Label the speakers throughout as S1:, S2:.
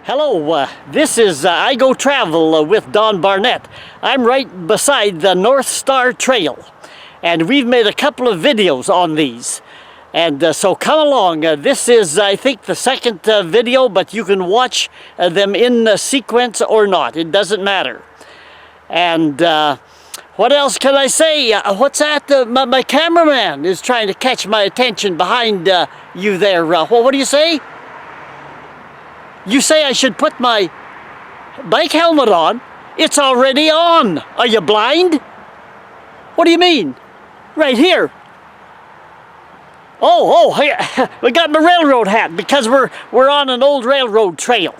S1: Hello, this is I Go Travel with Don Barnett. I'm right beside the North Star Trail, and we've made a couple of videos on these. And so come along. This is, I think, the second video, but you can watch them in sequence or not. It doesn't matter. And what else can I say? What's that? My cameraman is trying to catch my attention behind you there. What do you say? You say I should put my bike helmet on? It's already on. Are you blind? What do you mean? Right here. Oh, we got my railroad hat because we're on an old railroad trail.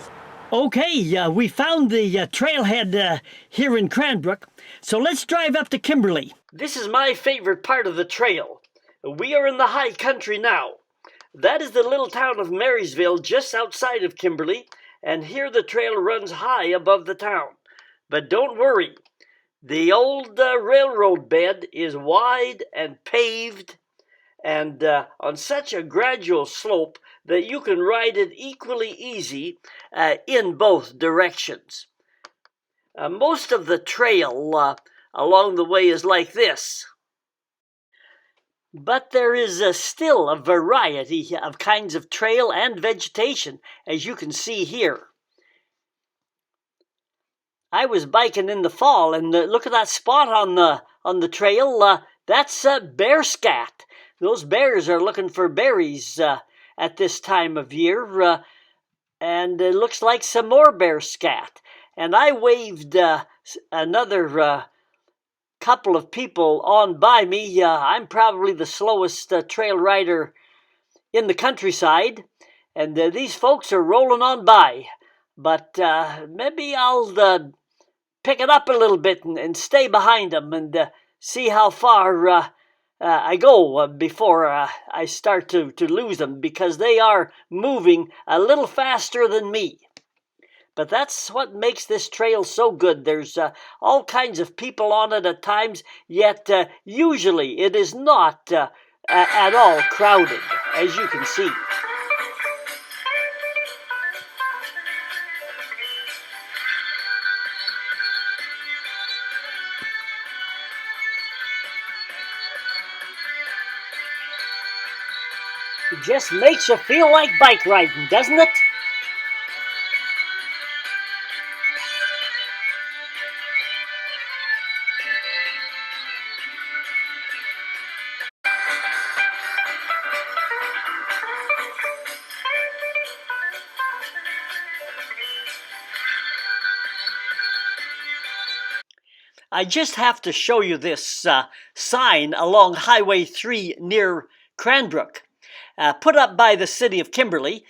S1: Okay, we found the trailhead here in Cranbrook, so let's drive up to Kimberley. This is my favorite part of the trail. We are in the high country now. That is the little town of Marysville just outside of Kimberley, and here the trail runs high above the town. But don't worry, the old railroad bed is wide and paved and on such a gradual slope that you can ride it equally easy in both directions. Most of the trail along the way is like this. But there is still a variety of kinds of trail and vegetation, as you can see here. I was biking in the fall, and look at that spot on the trail. That's bear scat. Those bears are looking for berries at this time of year, and it looks like some more bear scat. And I waved another couple of people on by me. I'm probably the slowest trail rider in the countryside, and these folks are rolling on by. But maybe I'll pick it up a little bit and stay behind them and see how far I go before I start to lose them, because they are moving a little faster than me. But that's what makes this trail so good. There's all kinds of people on it at times, yet usually it is not at all crowded, as you can see. It just makes you feel like bike riding, doesn't it? I just have to show you this sign along Highway 3 near Cranbrook, put up by the city of Kimberley.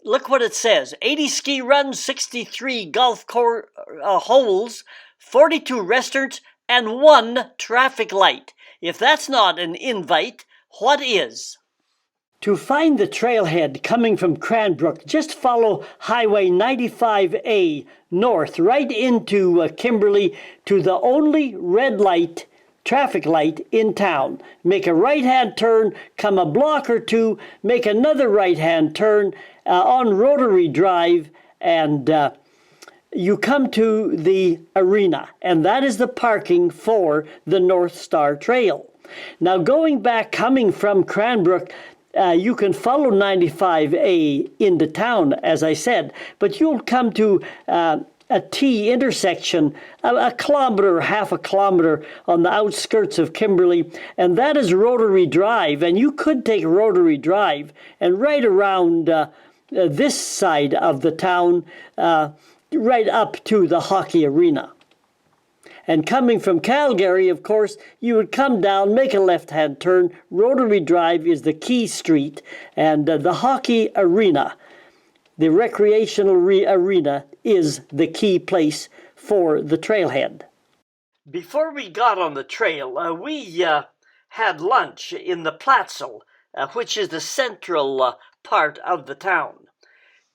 S1: Look what it says: 80 ski runs, 63 golf holes, 42 restaurants, and 1 traffic light. If that's not an invite, what is? To find the trailhead coming from Cranbrook, just follow Highway 95A north right into Kimberley to the only red light, traffic light in town. Make a right-hand turn, come a block or two, make another right-hand turn on Rotary Drive, and you come to the arena, and that is the parking for the North Star Trail. Now, going back, coming from Cranbrook, you can follow 95A into town, as I said, but you'll come to a T intersection, a kilometer, half a kilometer on the outskirts of Kimberley, and that is Rotary Drive. And you could take Rotary Drive and right around this side of the town, right up to the hockey arena. And coming from Calgary, of course, you would come down, make a left-hand turn. Rotary Drive is the key street, and the hockey arena, the recreational arena, is the key place for the trailhead. Before we got on the trail, we had lunch in the Plaza, which is the central part of the town.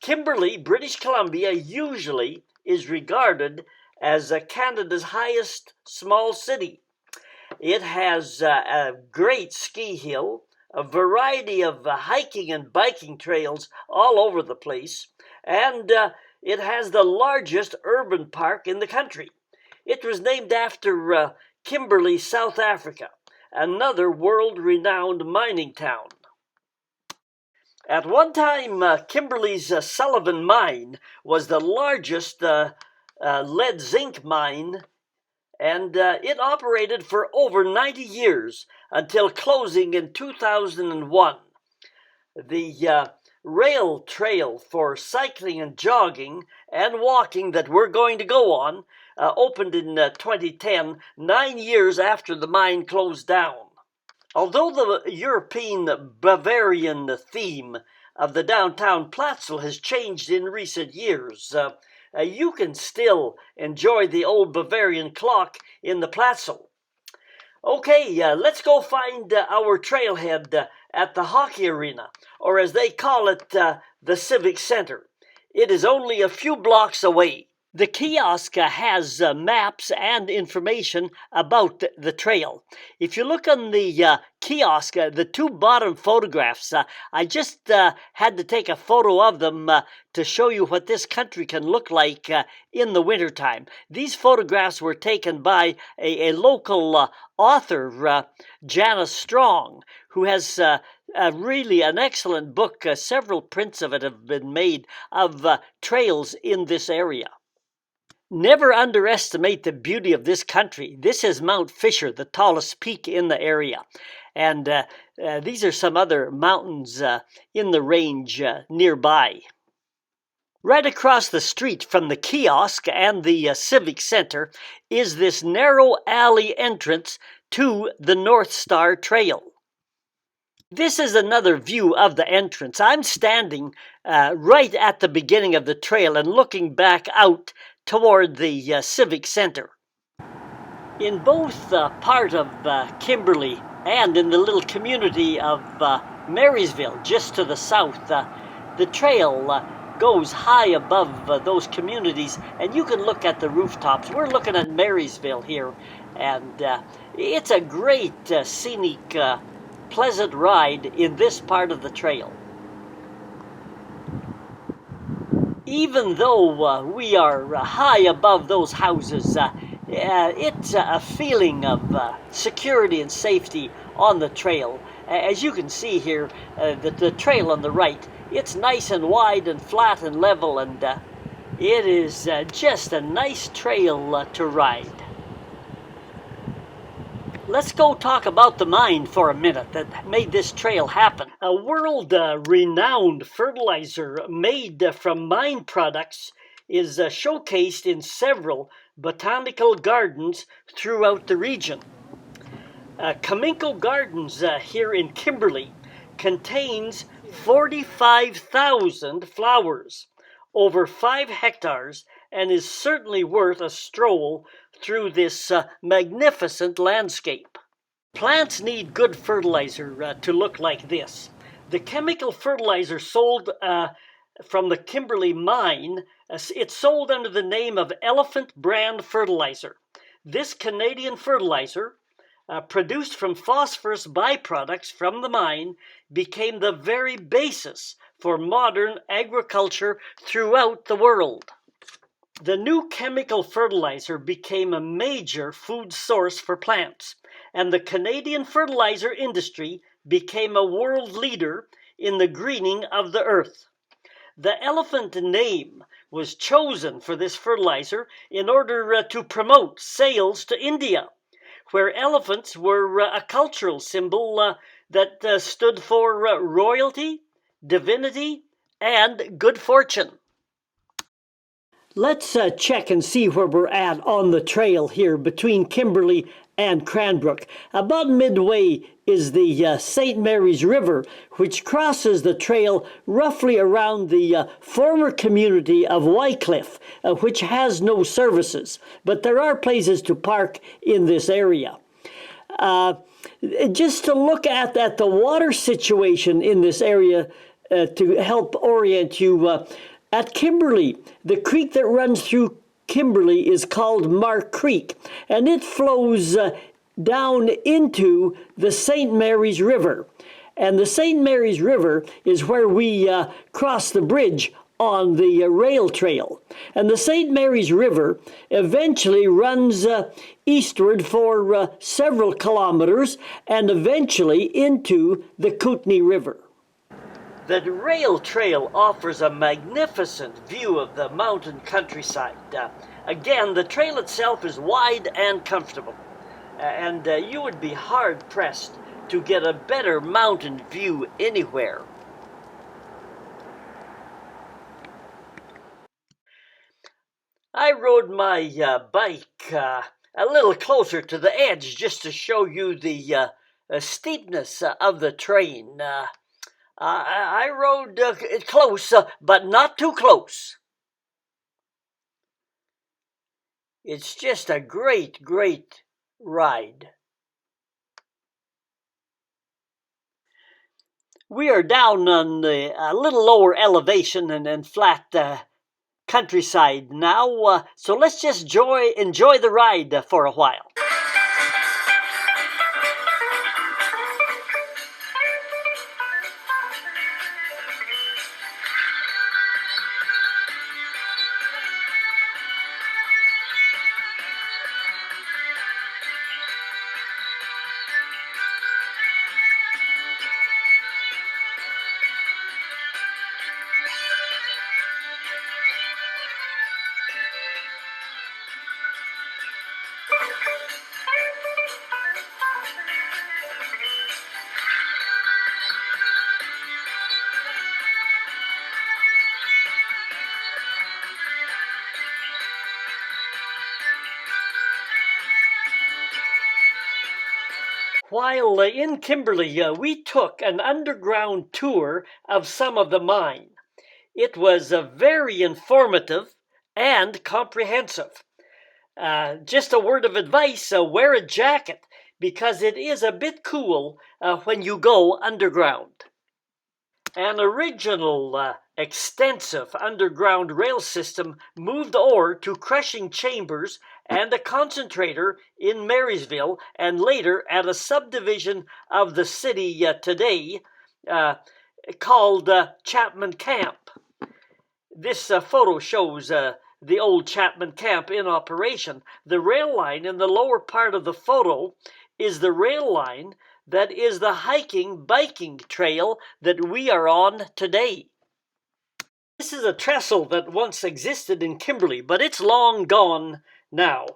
S1: Kimberley, British Columbia, usually is regarded as Canada's highest small city. It has a great ski hill, a variety of hiking and biking trails all over the place, and it has the largest urban park in the country. It was named after Kimberley, South Africa, another world-renowned mining town. At one time, Kimberley's Sullivan Mine was the largest lead-zinc mine, and it operated for over 90 years until closing in 2001. The rail trail for cycling and jogging and walking that we're going to go on opened in 2010, 9 years after the mine closed down. Although the European Bavarian theme of the downtown Platzel has changed in recent years, you can still enjoy the old Bavarian clock in the Platzel. Okay, let's go find our trailhead at the hockey arena, or as they call it, the Civic Center. It is only a few blocks away. The kiosk has maps and information about the trail. If you look on the kiosk, the two bottom photographs, I just had to take a photo of them to show you what this country can look like in the wintertime. These photographs were taken by a local author, Janice Strong, who has really an excellent book. Several prints of it have been made of trails in this area. Never underestimate the beauty of this country. This is Mount Fisher, the tallest peak in the area. And these are some other mountains in the range nearby. Right across the street from the kiosk and the Civic Center is this narrow alley entrance to the North Star Trail. This is another view of the entrance. I'm standing right at the beginning of the trail and looking back out toward the Civic Center. In both part of Kimberley and in the little community of Marysville, just to the south, the trail goes high above those communities, and you can look at the rooftops. We're looking at Marysville here, and it's a great scenic, pleasant ride in this part of the trail. Even though we are high above those houses, it's a feeling of security and safety on the trail. As you can see here, the trail on the right, it's nice and wide and flat and level, and it is just a nice trail to ride. Let's go talk about the mine for a minute that made this trail happen. A world-renowned fertilizer made from mine products is showcased in several botanical gardens throughout the region. Cranbrook Gardens here in Kimberley contains 45,000 flowers, over 5 hectares, and is certainly worth a stroll through this magnificent landscape. Plants need good fertilizer to look like this. The chemical fertilizer sold from the Kimberley mine, it's sold under the name of Elephant Brand Fertilizer. This Canadian fertilizer, produced from phosphorus byproducts from the mine, became the very basis for modern agriculture throughout the world. The new chemical fertilizer became a major food source for plants, and the Canadian fertilizer industry became a world leader in the greening of the earth. The elephant name was chosen for this fertilizer in order to promote sales to India, where elephants were a cultural symbol that stood for royalty, divinity, and good fortune. Let's check and see where we're at on the trail here between Kimberley and Cranbrook. About midway is the St. Mary's River, which crosses the trail roughly around the former community of Wycliffe, which has no services, but there are places to park in this area. Just to look at the water situation in this area to help orient you, at Kimberley, the creek that runs through Kimberley is called Mark Creek, and it flows down into the St. Mary's River. And the St. Mary's River is where we cross the bridge on the rail trail. And the St. Mary's River eventually runs eastward for several kilometers and eventually into the Kootenay River. The rail trail offers a magnificent view of the mountain countryside. Again, the trail itself is wide and comfortable, and you would be hard-pressed to get a better mountain view anywhere. I rode my bike a little closer to the edge just to show you the steepness of the train. I rode close, but not too close. It's just a great, great ride. We are down on a little lower elevation and flat countryside now, so let's just enjoy the ride for a while. While in Kimberley, we took an underground tour of some of the mine. It was very informative and comprehensive. Just a word of advice, wear a jacket because it is a bit cool when you go underground. An original extensive underground rail system moved ore to crushing chambers and a concentrator in Marysville and later at a subdivision of the city today called Chapman Camp. This photo shows the old Chapman Camp in operation. The rail line in the lower part of the photo is the rail line that is the biking trail that we are on today. This is a trestle that once existed in Kimberley, but it's long gone now.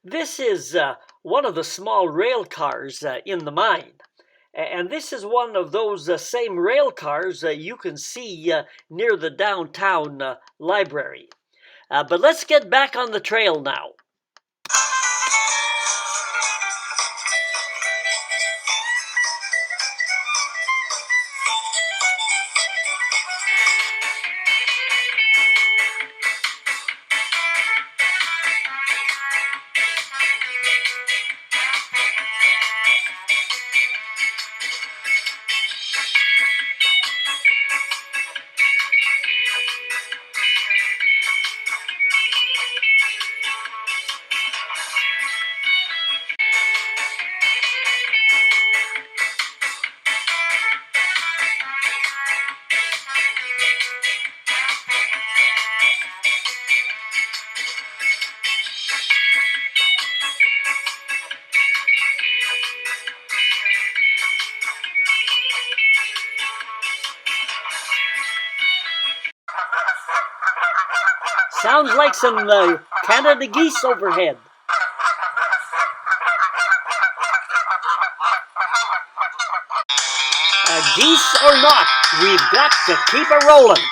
S1: This is one of the small rail cars in the mine. And this is one of those same rail cars you can see near the downtown library. But let's get back on the trail now. Sounds like some Canada geese overhead. Geese or not, we've got to keep a rolling.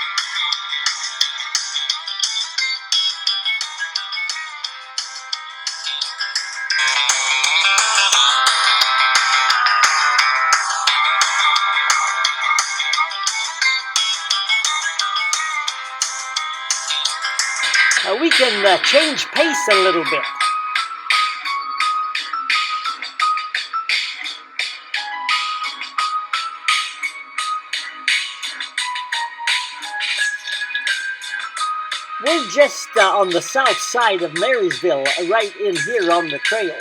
S1: We can change pace a little bit. We're just on the south side of Marysville, right in here on the trail.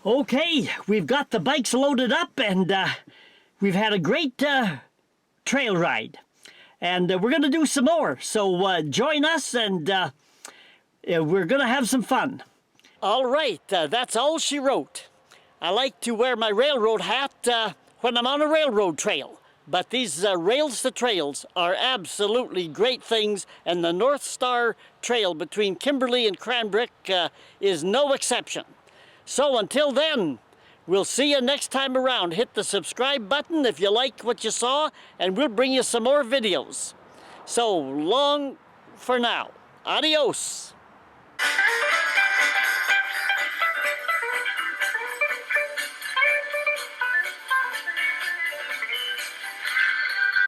S1: Okay, we've got the bikes loaded up, and we've had a great trail ride. And we're going to do some more, so join us, and we're going to have some fun. All right, that's all she wrote. I like to wear my railroad hat when I'm on a railroad trail. But these Rails to Trails are absolutely great things, and the North Star Trail between Kimberley and Cranbrook is no exception. So until then, we'll see you next time around. Hit the subscribe button if you like what you saw, and we'll bring you some more videos. So long for now. Adios.